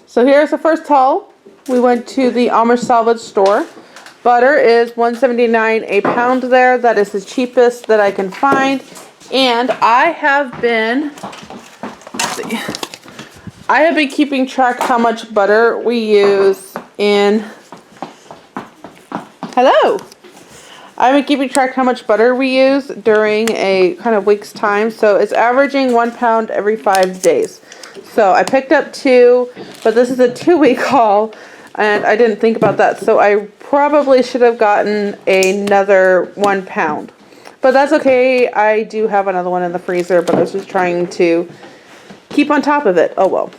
So here's the first haul. We went to the Amish salvage store. Butter is $1.79 a pound there. That is the cheapest that I can find. And I have been, keeping track how much butter we use in, I've been keeping track how much butter we use during a kind of week's time. So it's averaging 1 pound every 5 days. So I picked up 2, but this is a 2-week haul, and I didn't think about that. So I probably should have gotten another 1 pound. But that's okay. I do have another one in the freezer, but I was just trying to keep on top of it. Oh well.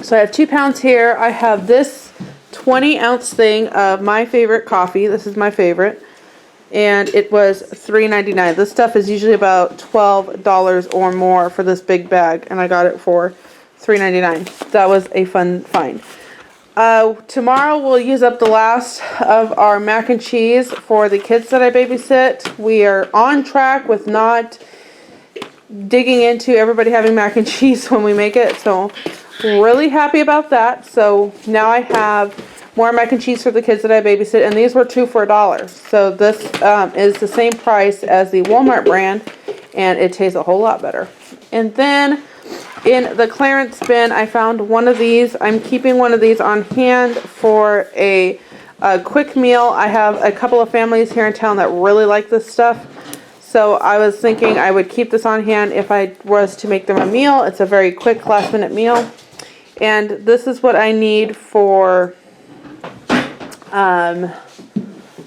So I have 2 pounds here. I have this 20-ounce thing of my favorite coffee. This is my favorite. And it was $3.99. This stuff is usually about $12 or more for this big bag, and I got it for $3.99. That was a fun find. Tomorrow we'll use up the last of our mac and cheese for the kids that I babysit. We are on track with not digging into everybody having mac and cheese when we make it, so really happy about that. So now I have more mac and cheese for the kids that I babysit, and these were 2 for $1. So this is the same price as the Walmart brand, and it tastes a whole lot better. And then in the clearance bin, I found one of these. I'm keeping one of these on hand for a quick meal. I have a couple of families here in town that really like this stuff. So I was thinking I would keep this on hand if I was to make them a meal. It's a very quick last-minute meal. And this is what I need for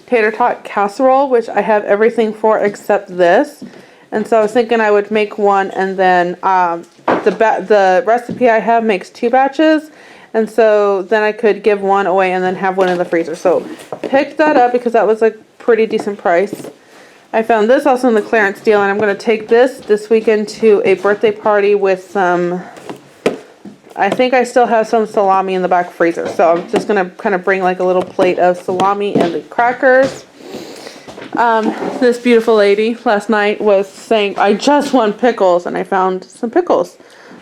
Tater Tot Casserole, which I have everything for except this. And so I was thinking I would make one, and then the recipe I have makes 2 batches, and so then I could give one away and then have one in the freezer. So picked that up because that was a pretty decent price. I found this also in the clearance deal, and I'm going to take this weekend to a birthday party with some, I think I still have some salami in the back freezer. So I'm just going to kind of bring like a little plate of salami and the crackers. This beautiful lady last night was saying, I just want pickles, and I found some pickles.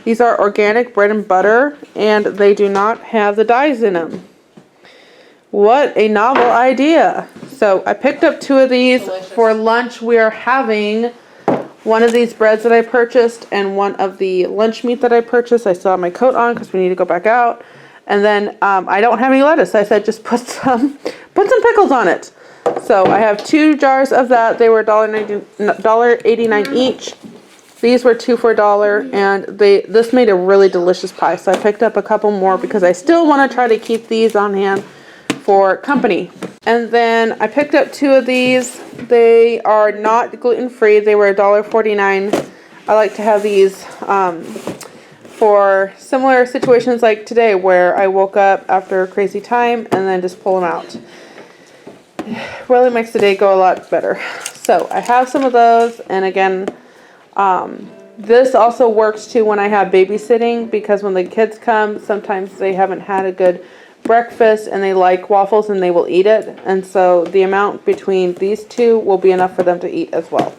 These are organic bread and butter, and they do not have the dyes in them. What a novel idea. So I picked up 2 of these. Delicious. For lunch. We are having one of these breads that I purchased and one of the lunch meat that I purchased. I still have my coat on because we need to go back out. And then I don't have any lettuce. I said just put some pickles on it. So I have 2 jars of that. They were $1.89 each. These were 2 for $1, and this made a really delicious pie. So I picked up a couple more because I still want to try to keep these on hand for company. And then I picked up 2 of these. They are not gluten-free. They were $1.49. I like to have these for similar situations like today, where I woke up after a crazy time and then just pull them out. Really makes the day go a lot better. So I have some of those, and again, this also works too when I have babysitting, because when the kids come, sometimes they haven't had a good breakfast and they like waffles and they will eat it, and so the amount between these 2 will be enough for them to eat as well.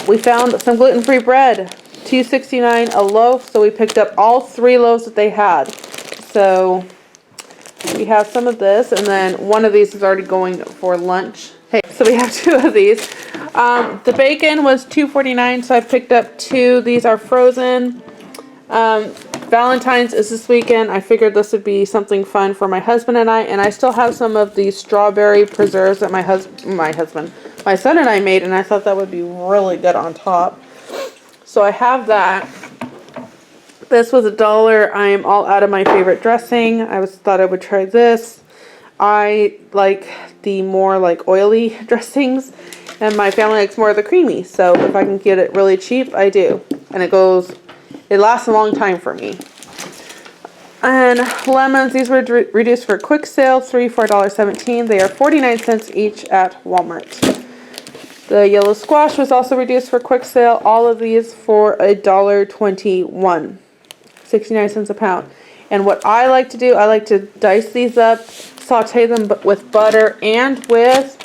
We found some gluten-free bread, $2.69 a loaf, so we picked up all 3 loaves that they had. So we have some of this, and then one of these is already going for lunch. Hey, so we have 2 of these. The bacon was $2.49, so I picked up 2. These are frozen. Valentine's is this weekend. I figured this would be something fun for my husband and I still have some of these strawberry preserves that my son and I made, and I thought that would be really good on top. So I have that. This was $1. I am all out of my favorite dressing. Thought I would try this. I like the more like oily dressings, and my family likes more of the creamy. So if I can get it really cheap, I do. And it lasts a long time for me. And lemons, these were reduced for quick sale, 3 for $1.17. They are 49 cents each at Walmart. The yellow squash was also reduced for quick sale. All of these for $1.21, 69 cents a pound. And what I like to do, I like to dice these up, saute them with butter and with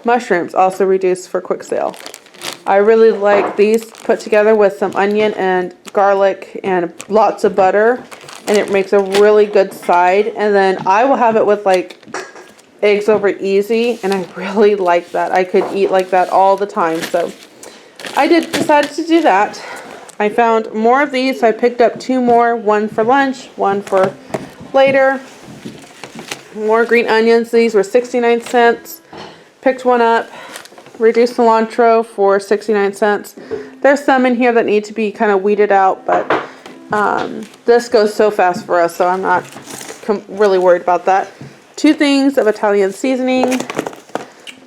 mushrooms, also reduced for quick sale. I really like these put together with some onion and garlic and lots of butter. and it makes a really good side. And then I will have it with like eggs over easy, and I really like that. I could eat like that all the time. So I decided to do that. I found more of these, so I picked up 2 more, one for lunch, one for later. More green onions. These were 69 cents. Picked one up. Reduced cilantro for 69 cents. There's some in here that need to be kind of weeded out, but this goes so fast for us, so I'm not really worried about that. 2 things of Italian seasoning.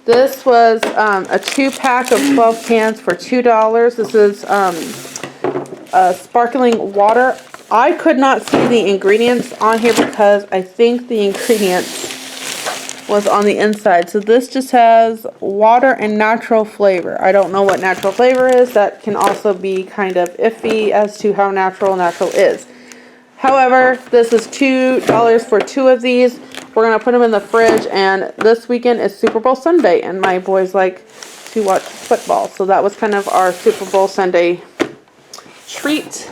This was a 2-pack of 12 cans for $2. This is sparkling water. I could not see the ingredients on here because I think the ingredients was on the inside. So this just has water and natural flavor. I don't know what natural flavor is. That can also be kind of iffy as to how natural is. However, this is $2 for 2 of these. We're going to put them in the fridge, and this weekend is Super Bowl Sunday, and my boys like to watch football. So that was kind of our Super Bowl Sunday treat.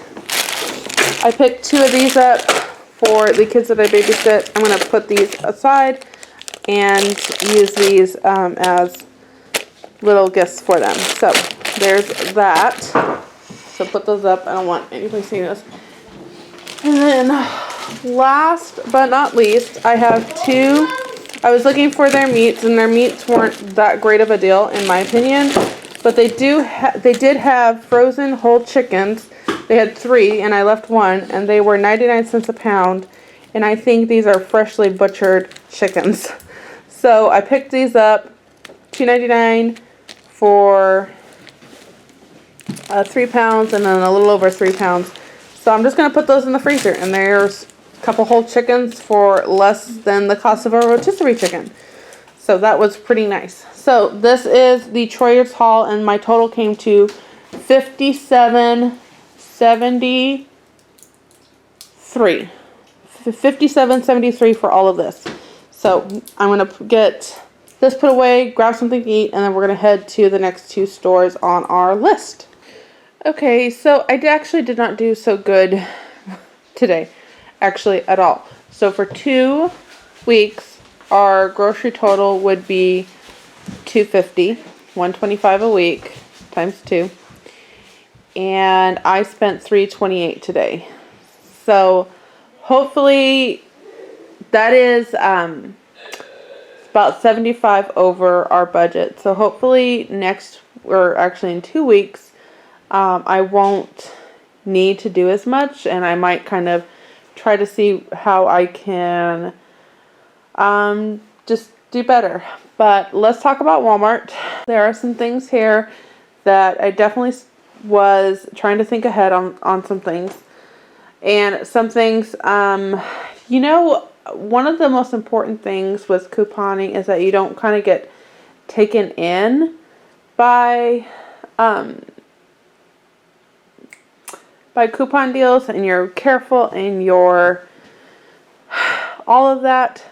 I picked 2 of these up for the kids that I babysit. I'm going to put these aside and use these as little gifts for them. So there's that. So put those up. I don't want anybody seeing this. And then last but not least, I have 2. I was looking for their meats, and their meats weren't that great of a deal in my opinion, but they did have frozen whole chickens. They had 3 and I left 1, and they were 99 cents a pound, and I think these are freshly butchered chickens. So I picked these up, $2.99 for 3 pounds, and then a little over 3 pounds. So I'm just going to put those in the freezer, and there's a couple whole chickens for less than the cost of a rotisserie chicken. So that was pretty nice. So this is the Troyer's haul, and my total came to $57.73. $57.73 for all of this. So I'm going to get this put away, grab something to eat, and then we're going to head to the next 2 stores on our list. Okay, so I actually did not do so good today, actually at all. So for 2 weeks, our grocery total would be $250, $125 a week times 2. And I spent $328 today. So hopefully that is about 75 over our budget. So hopefully actually in 2 weeks, I won't need to do as much, and I might kind of try to see how I can just do better. But let's talk about Walmart. There are some things here that I definitely was trying to think ahead on some things. And some things, one of the most important things with couponing is that you don't kind of get taken in by coupon deals, and you're careful in your all of that.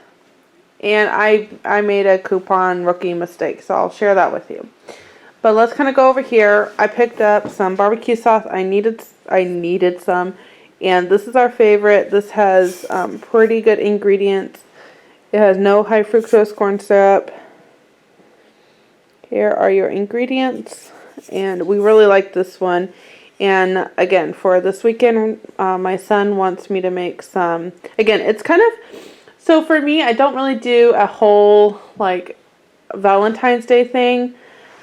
And I made a coupon rookie mistake, so I'll share that with you. But let's kind of go over here. I picked up some barbecue sauce. I needed some. And this is our favorite. This has pretty good ingredients. It has no high fructose corn syrup. Here are your ingredients. And we really like this one. And again, for this weekend, my son wants me to make some. Again, it's kind of, so for me, I don't really do a whole like Valentine's Day thing.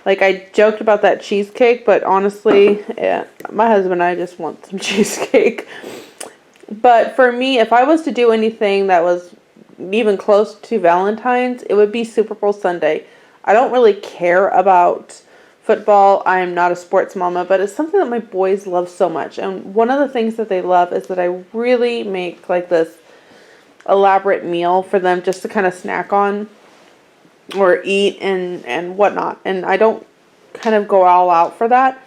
Like, I joked about that cheesecake, but honestly, my husband and I just want some cheesecake. But for me, if I was to do anything that was even close to Valentine's, it would be Super Bowl Sunday. I don't really care about football. I am not a sports mama, but it's something that my boys love so much. And one of the things that they love is that I really make like this elaborate meal for them just to kind of snack on or eat and whatnot. And I don't kind of go all out for that.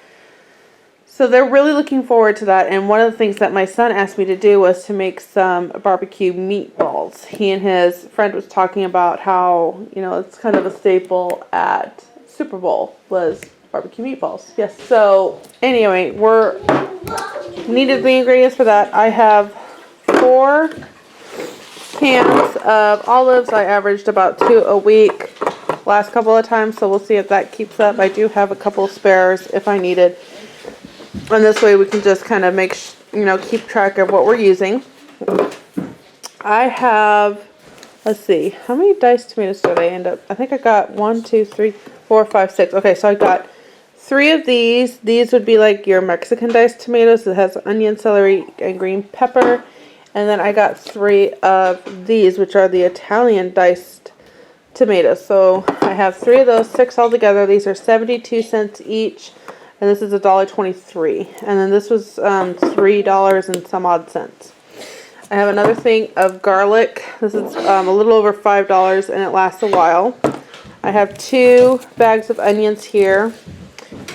So they're really looking forward to that. And one of the things that my son asked me to do was to make some barbecue meatballs. He and his friend was talking about how, it's kind of a staple at Super Bowl was barbecue meatballs. Yes. So anyway, needed the ingredients for that. I have 4 cans of olives. I averaged about 2 a week last couple of times, so we'll see if that keeps up. I do have a couple spares if I needed. And this way we can just kind of keep track of what we're using. I have, let's see, how many diced tomatoes did I end up? I think I got 1, 2, 3, 4, 5, 6. Okay, so I got 3 of these. These would be like your Mexican diced tomatoes. It has onion, celery, and green pepper. And then I got 3 of these, which are the Italian diced tomatoes. So I have 3 of those, 6 altogether. These are 72 cents each. And this is $1.23. And then this was $3 and some odd cents. I have another thing of garlic. This is a little over $5 and it lasts a while. I have 2 bags of onions here.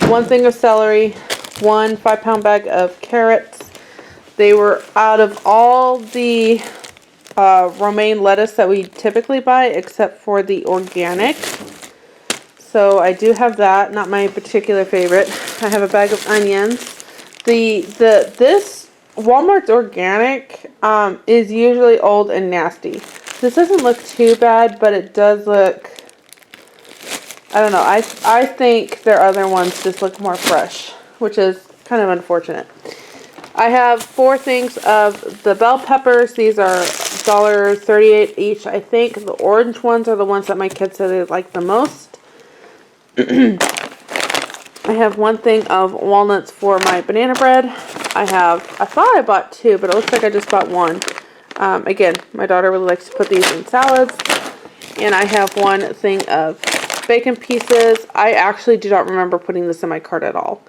1 thing of celery. 1 5-pound bag of carrots. They were out of all the romaine lettuce that we typically buy except for the organic. So I do have that, not my particular favorite. I have a bag of onions. This Walmart's organic is usually old and nasty. This doesn't look too bad, but it does look, I don't know. I think their other ones just look more fresh, which is kind of unfortunate. I have 4 things of the bell peppers. These are $1.38 each. I think the orange ones are the ones that my kids said they like the most. I have 1 thing of walnuts for my banana bread. I thought I bought 2, but it looks like I just bought 1. Again, my daughter really likes to put these in salads. And I have 1 thing of bacon pieces. I actually do not remember putting this in my cart at all.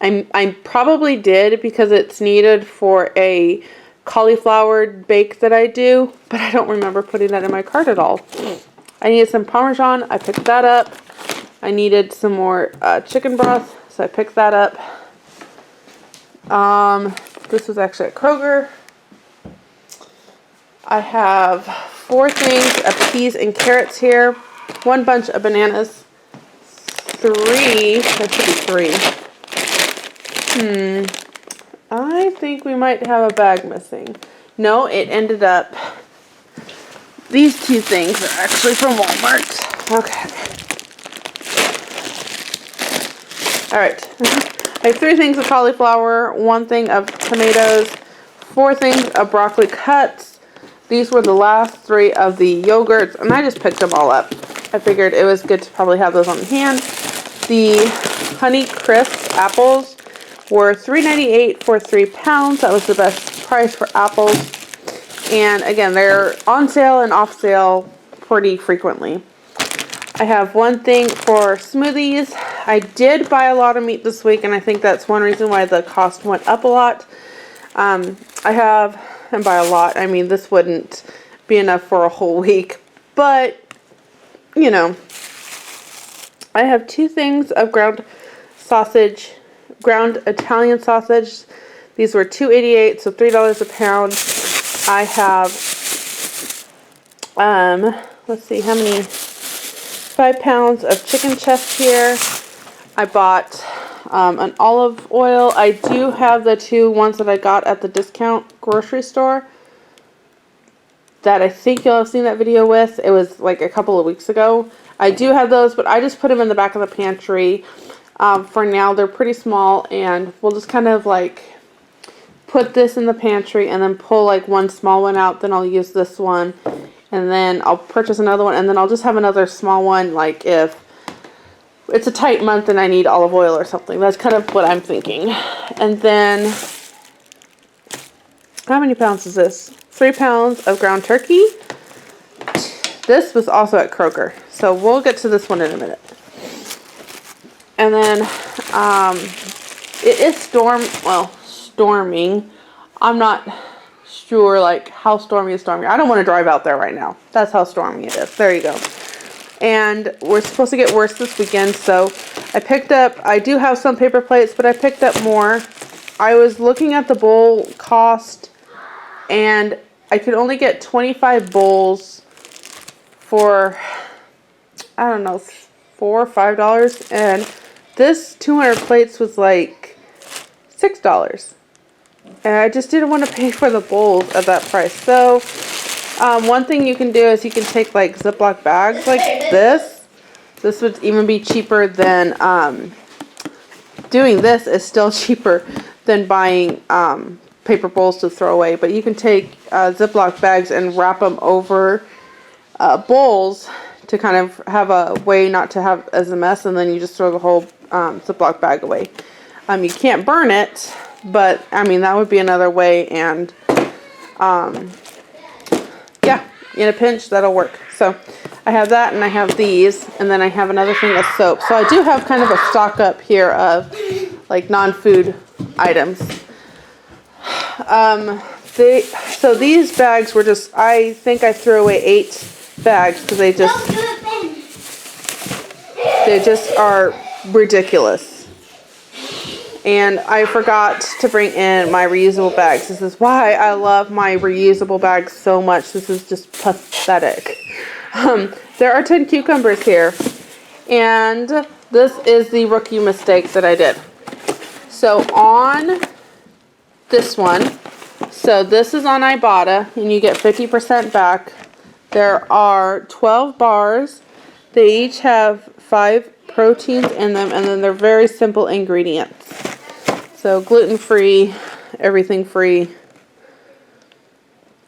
I probably did because it's needed for a cauliflower bake that I do, but I don't remember putting that in my cart at all. I needed some Parmesan. I picked that up. I needed some more chicken broth, so I picked that up. This was actually at Kroger. I have 4 things of peas and carrots here. 1 bunch of bananas. 3, there should be 3. I think we might have a bag missing. No, it ended up, these 2 things are actually from Walmart. Okay. Alright. I have 3 things of cauliflower, 1 thing of tomatoes, 4 things of broccoli cuts. These were the last 3 of the yogurts, and I just picked them all up. I figured it was good to probably have those on hand. The Honey Crisp apples were $3.98 for 3 pounds. That was the best price for apples. And again, they're on sale and off sale pretty frequently. I have 1 thing for smoothies. I did buy a lot of meat this week, and I think that's one reason why the cost went up a lot. And by a lot, I mean this wouldn't be enough for a whole week. But, you know, I have 2 things of ground Italian sausage. These were $2.88, so $3 a pound. I have, let's see, how many? 5 pounds of chicken chest here. I bought an olive oil. I do have the 2 ones that I got at the discount grocery store that I think you'll have seen that video with. It was like a couple of weeks ago. I do have those, but I just put them in the back of the pantry. For now, they're pretty small, and we'll just kind of like put this in the pantry and then pull like 1 small one out. Then I'll use this one, and then I'll purchase another one, and then I'll just have another small one like if it's a tight month and I need olive oil or something. That's kind of what I'm thinking. And then, how many pounds is this? 3 pounds of ground turkey. This was also at Kroger, so we'll get to this one in a minute. And then, it is storming. I'm not sure, like, how stormy is stormy. I don't want to drive out there right now. That's how stormy it is. There you go. And we're supposed to get worse this weekend, so I do have some paper plates, but I picked up more. I was looking at the bowl cost, and I could only get 25 bowls for, I don't know, $4 or $5, and this 200 plates was like $6. And I just didn't want to pay for the bowls at that price. So, one thing you can do is you can take like Ziploc bags like this. This would even be cheaper than, doing this is still cheaper than buying paper bowls to throw away. But you can take Ziploc bags and wrap them over bowls to kind of have a way not to have as a mess, and then you just throw the whole Ziploc bag away. You can't burn it, but I mean that would be another way, and yeah, in a pinch that'll work. So I have that, and I have these, and then I have another thing of soap. So I do have kind of a stock up here of like non-food items. So these bags were just, I think I threw away 8 bags because they just are ridiculous. And I forgot to bring in my reusable bags. This is why I love my reusable bags so much. This is just pathetic. There are 10 cucumbers here. And this is the rookie mistake that I did. So on this one, so this is on Ibotta, and you get 50% back. There are 12 bars. They each have 5 proteins in them, and then they're very simple ingredients. So gluten-free, everything free,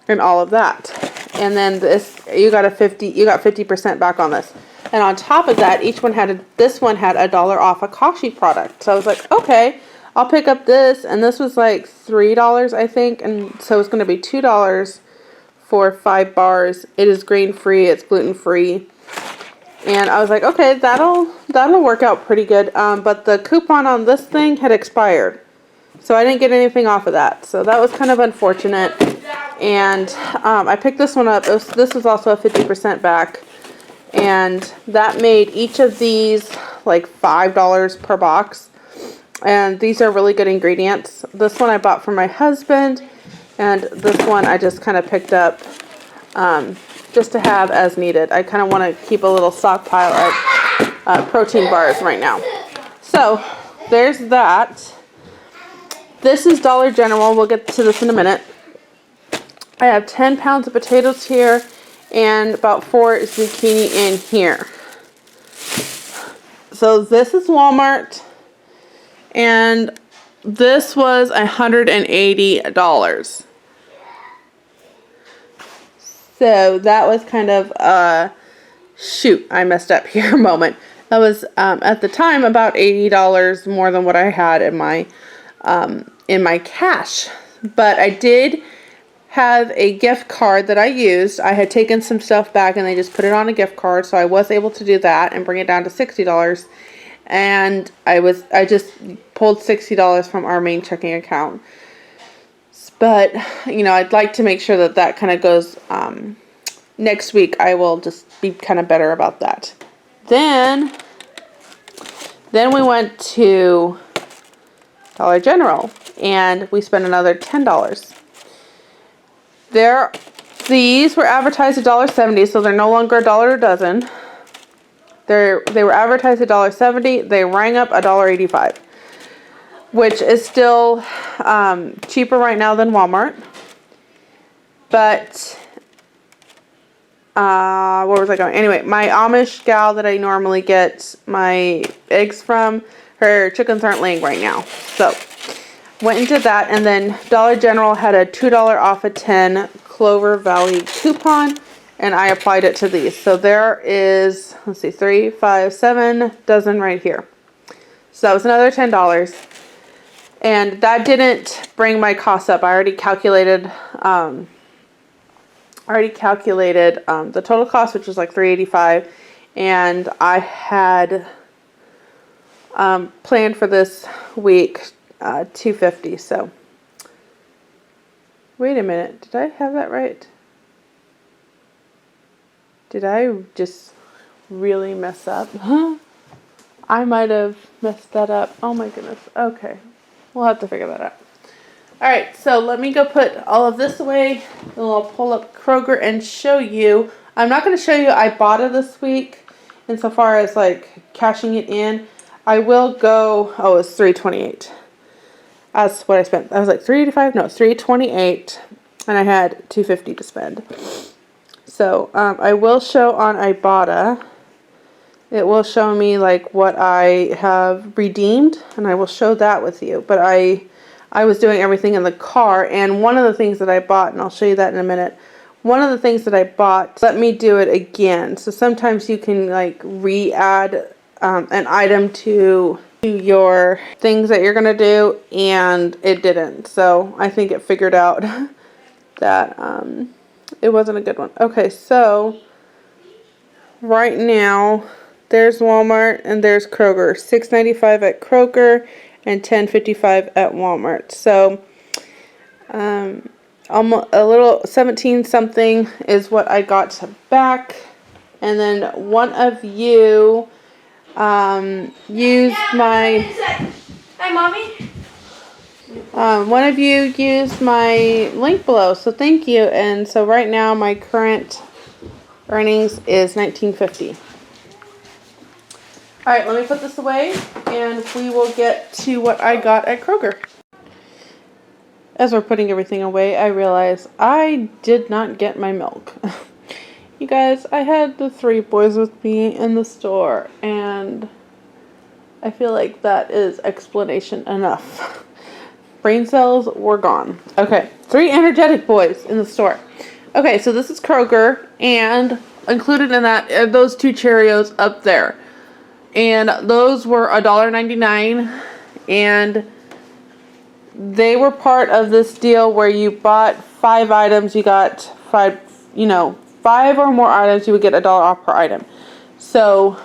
and all of that. And then this, you got 50% back on this. And on top of that, this one had $1 off a Kashi product. So I was like, okay, I'll pick up this, and this was like $3, I think, and so it's going to be $2 for 5 bars. It is grain-free, it's gluten-free. And I was like, okay, that'll work out pretty good. But the coupon on this thing had expired. So I didn't get anything off of that. So that was kind of unfortunate. And I picked this one up. This was also a 50% back. And that made each of these like $5 per box. And these are really good ingredients. This one I bought for my husband. And this one I just kind of picked up just to have as needed. I kind of want to keep a little stockpile of protein bars right now. So there's that. This is Dollar General. We'll get to this in a minute. I have 10 pounds of potatoes here and about 4 zucchini in here. So this is Walmart, and this was $180. So that was kind of a shoot, I messed up here moment. That was at the time about $80 more than what I had in my cash. But I did have a gift card that I used. I had taken some stuff back and they just put it on a gift card, so I was able to do that and bring it down to $60. And I just pulled $60 from our main checking account. But, you know, I'd like to make sure that that kind of goes, next week I will just be kind of better about that. Then we went to Dollar General and we spent another $10. These were advertised $1.70, so they're no longer $1 a dozen. They were advertised $1.70. They rang up $1.85, which is still cheaper right now than Walmart. But where was I going? Anyway, my Amish gal that I normally get my eggs from, her chickens aren't laying right now. So went into that, and then Dollar General had a $2 off a 10 Clover Valley coupon, and I applied it to these. So there is, let's see, 3, 5, 7 dozen right here. So that was another $10. And that didn't bring my costs up. I already calculated the total cost, which was like $3.85, and I had planned for this week $2.50. So wait a minute, did I have that right? Did I just really mess up? I might have messed that up. Oh my goodness. Okay, we'll have to figure that out. Alright, so let me go put all of this away, and I'll pull up Kroger and show you. I'm not going to show you Ibotta this week, insofar as like cashing it in. I will go, oh, it's $3.28. That's what I spent. I was like $3.85, no, $3.28, and I had $2.50 to spend. So I will show on Ibotta. It will show me like what I have redeemed, and I will show that with you. But I was doing everything in the car, and one of the things that I bought, and I'll show you that in a minute. One of the things that I bought, let me do it again. So sometimes you can like re-add an item to your things that you're going to do, and it didn't. So I think it figured out that it wasn't a good one. Okay, so right now there's Walmart and there's Kroger. $6.95 at Kroger and $10.55 at Walmart. So almost a little 17 something is what I got back. And then one of you used my Hi, Mommy. one of you used my link below, so thank you. And so right now my current earnings is $19.50. All right, let me put this away and we will get to what I got at Kroger. As we're putting everything away, I realize I did not get my milk. You guys, I had the 3 boys with me in the store, and I feel like that is explanation enough. Brain cells were gone. Okay, 3 energetic boys in the store. Okay, so this is Kroger, and included in that are those 2 Cheerios up there. And those were $1.99, and they were part of this deal where you bought 5 items, you got 5, 5 or more items, you would get $1 off per item. So,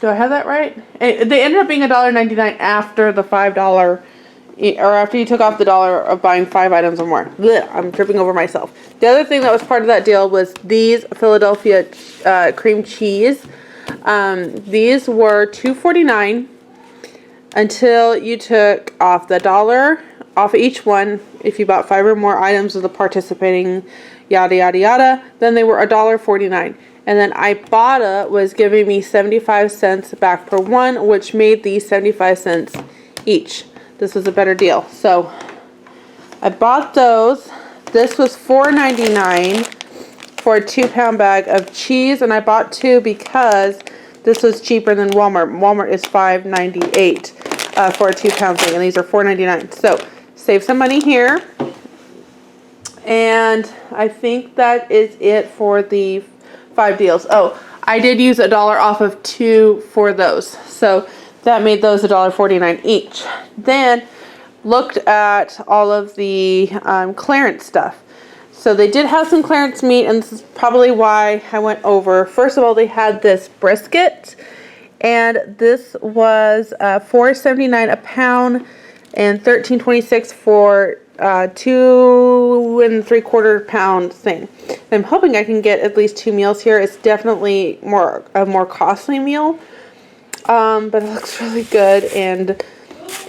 do I have that right? They ended up being $1.99 after the $5, or after you took off the $1 of buying 5 items or more. Blech, I'm tripping over myself. The other thing that was part of that deal was these Philadelphia cream cheese. These were $2.49 until you took off the $1 off each one. If you bought 5 or more items of the participating yada yada yada, then they were $1.49. And then Ibotta was giving me 75 cents back per one, which made these 75 cents each. This was a better deal. So I bought those. This was $4.99 for a 2-pound bag of cheese, and I bought 2 because this was cheaper than Walmart. Walmart is $5.98 for a 2-pound thing, and these are $4.99. So save some money here. And I think that is it for the 5 deals. Oh, I did use $1 off of 2 for those. So that made those $1.49 each. Then looked at all of the clearance stuff. So they did have some clearance meat, and this is probably why I went over. First of all, they had this brisket, and this was $4.79 a pound and $13.26 for 2 3/4 pound thing. I'm hoping I can get at least 2 meals here. It's definitely a more costly meal, but it looks really good. And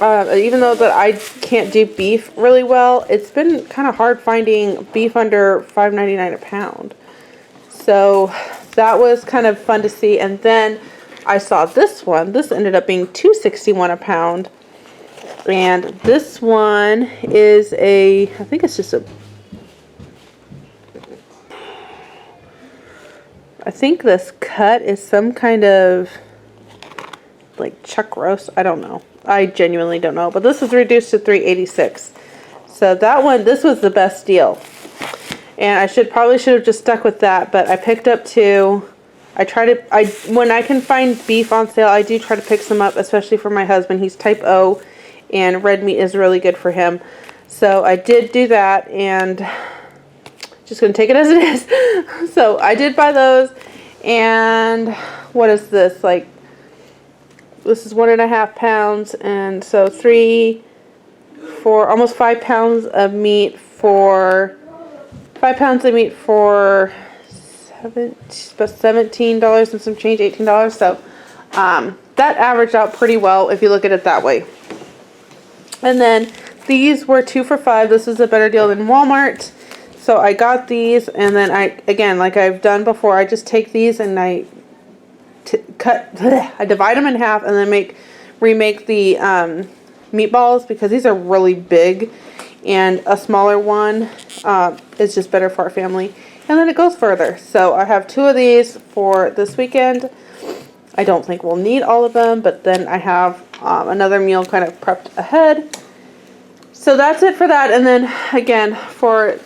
even though that I can't do beef really well, it's been kind of hard finding beef under $5.99 a pound. So that was kind of fun to see. And then I saw this one. This ended up being $2.61 a pound. And this one is I think it's just I think this cut is some kind of like chuck roast. I don't know. I genuinely don't know. But this was reduced to $3.86. So this was the best deal. And I probably should have just stuck with that. But I picked up 2. When I can find beef on sale, I do try to pick some up, especially for my husband. He's type O, and red meat is really good for him. So I did do that, and just going to take it as it is. So I did buy those. And what is this? This is 1.5 pounds, and so almost 5 pounds of meat for $17 and some change, $18. So that averaged out pretty well if you look at it that way. And then these were 2 for $5. This is a better deal than Walmart. So I got these, and then again, like I've done before, I just take these and I divide them in half, and then remake the meatballs because these are really big, and a smaller one is just better for our family. And then it goes further. So I have 2 of these for this weekend. I don't think we'll need all of them, but then I have another meal kind of prepped ahead. So that's it for that. And then again, for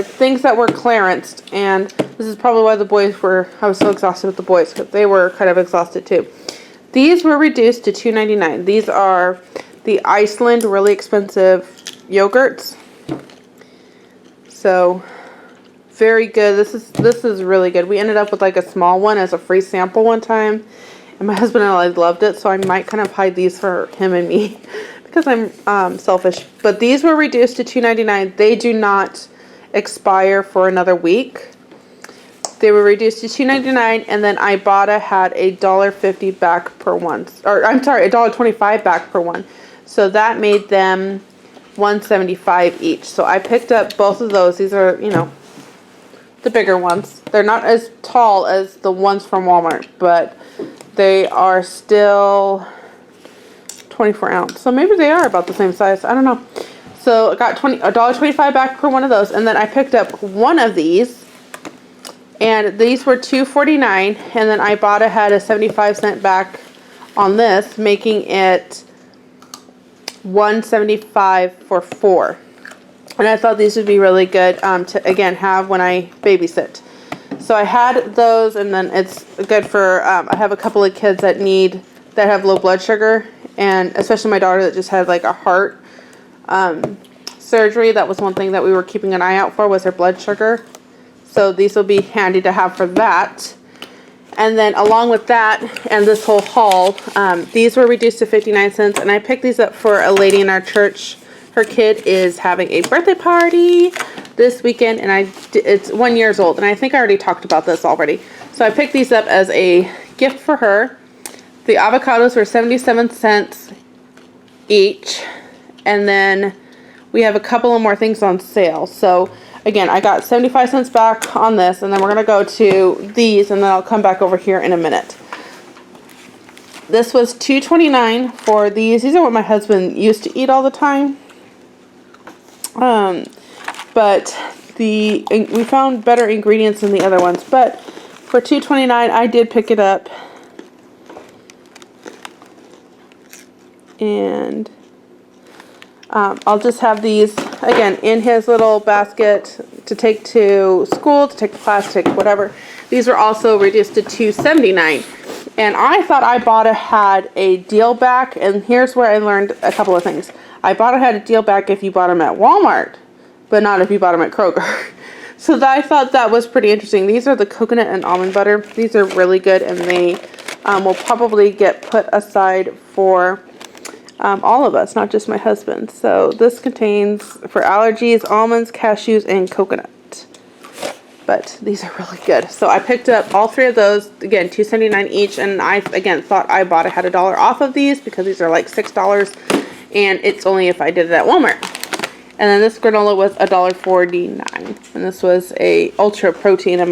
things that were clearanced, and this is probably why I was so exhausted with the boys because they were kind of exhausted too. These were reduced to $2.99. These are the Iceland really expensive yogurts. So very good. This is really good. We ended up with like a small one as a free sample one time, and my husband and I loved it. So I might kind of hide these for him and me because I'm selfish. But these were reduced to $2.99. They do not expire for another week. They were reduced to $2.99, and then Ibotta had a $1.50 back per one. Or I'm sorry, $1.25 back per one. So that made them $1.75 each. So I picked up both of those. These are, the bigger ones. They're not as tall as the ones from Walmart, but they are still 24 ounce. So maybe they are about the same size. I don't know. So I got $1.25 back per one of those, and then I picked up one of these, and these were $2.49, and then Ibotta had a 75-cent back on this, making it $1.75 for 4. And I thought these would be really good to, again, have when I babysit. So I had those, and then it's good for, I have a couple of kids that have low blood sugar, and especially my daughter that just had like a heart surgery. That was one thing that we were keeping an eye out for, was her blood sugar. So these will be handy to have for that. And then along with that and this whole haul, these were reduced to 59 cents, and I picked these up for a lady in our church. Her kid is having a birthday party this weekend, and it's 1 year old, and I think I already talked about this already. So I picked these up as a gift for her. The avocados were 77 cents each, and then we have a couple of more things on sale. So again, I got 75 cents back on this, and then we're going to go to these, and then I'll come back over here in a minute. This was $2.29 for these. These are what my husband used to eat all the time. But we found better ingredients than the other ones. But for $2.29, I did pick it up. And I'll just have these, again, in his little basket to take to school, to take to class, to take whatever. These were also reduced to $2.79. And I thought Ibotta had a deal back, and here's where I learned a couple of things. Ibotta had a deal back if you bought them at Walmart, but not if you bought them at Kroger. So I thought that was pretty interesting. These are the coconut and almond butter. These are really good, and they will probably get put aside for all of us, not just my husband. So this contains, for allergies, almonds, cashews, and coconut. But these are really good. So I picked up all 3 of those, again, $2.79 each, and I, again, thought Ibotta had $1 off of these because these are like $6, and it's only if I did it at Walmart. And then this granola was $1.49, and this was a ultra protein, and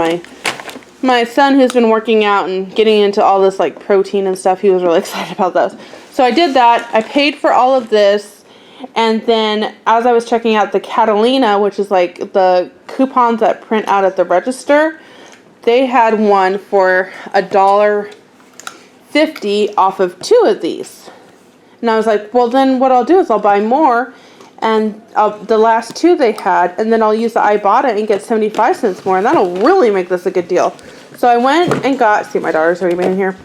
my son, who's been working out and getting into all this like protein and stuff, he was really excited about those. So I did that. I paid for all of this, and then as I was checking out the Catalina, which is like the coupons that print out at the register, they had one for $1.50 off of 2 of these. And I was like, well, then what I'll do is I'll buy more, and the last 2 they had, and then I'll use the Ibotta and get 75 cents more, and that'll really make this a good deal. So I went and got, see, my daughter's already been in here.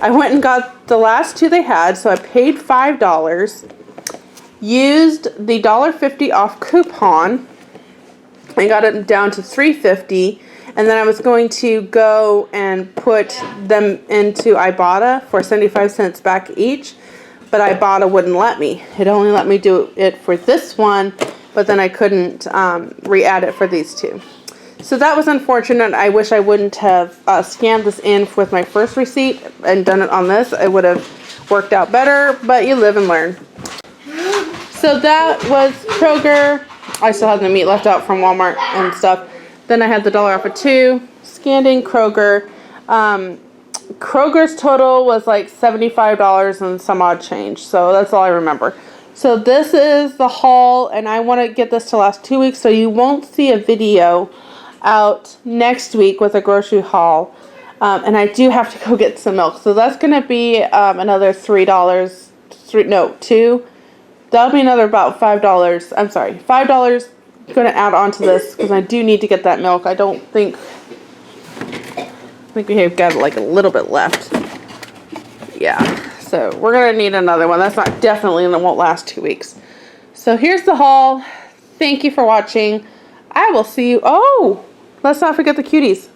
I went and got the last 2 they had, so I paid $5, used the $1.50 off coupon, and got it down to $3.50, and then I was going to go and put them into Ibotta for 75 cents back each, but Ibotta wouldn't let me. It only let me do it for this one, but then I couldn't re-add it for these 2. So that was unfortunate. I wish I wouldn't have scanned this in with my first receipt and done it on this. It would have worked out better, but you live and learn. So that was Kroger. I still had the meat left out from Walmart and stuff. Then I had the $1 off of 2. Scanned in Kroger. Kroger's total was like $75 and some odd change. So that's all I remember. So this is the haul, and I want to get this to last 2 weeks, so you won't see a video out next week with a grocery haul. And I do have to go get some milk, so that's going to be another $2. That'll be another about $5. I'm sorry, $5 going to add on to this because I do need to get that milk. I think we have got like a little bit left. Yeah, so we're going to need another one. That's not definitely, and it won't last 2 weeks. So here's the haul. Thank you for watching. I will see you. Oh, let's not forget the cuties.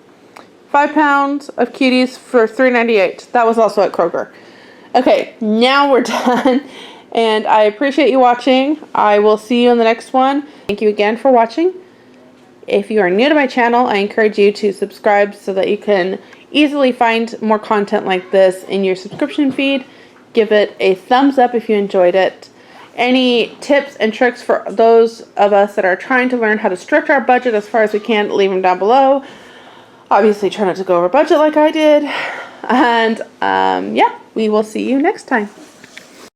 5 pounds of cuties for $3.98. That was also at Kroger. Okay, now we're done. And I appreciate you watching. I will see you in the next one. Thank you again for watching. If you are new to my channel, I encourage you to subscribe so that you can easily find more content like this in your subscription feed. Give it a thumbs up if you enjoyed it. Any tips and tricks for those of us that are trying to learn how to stretch our budget as far as we can, leave them down below. Obviously, try not to go over budget like I did. And yeah, we will see you next time.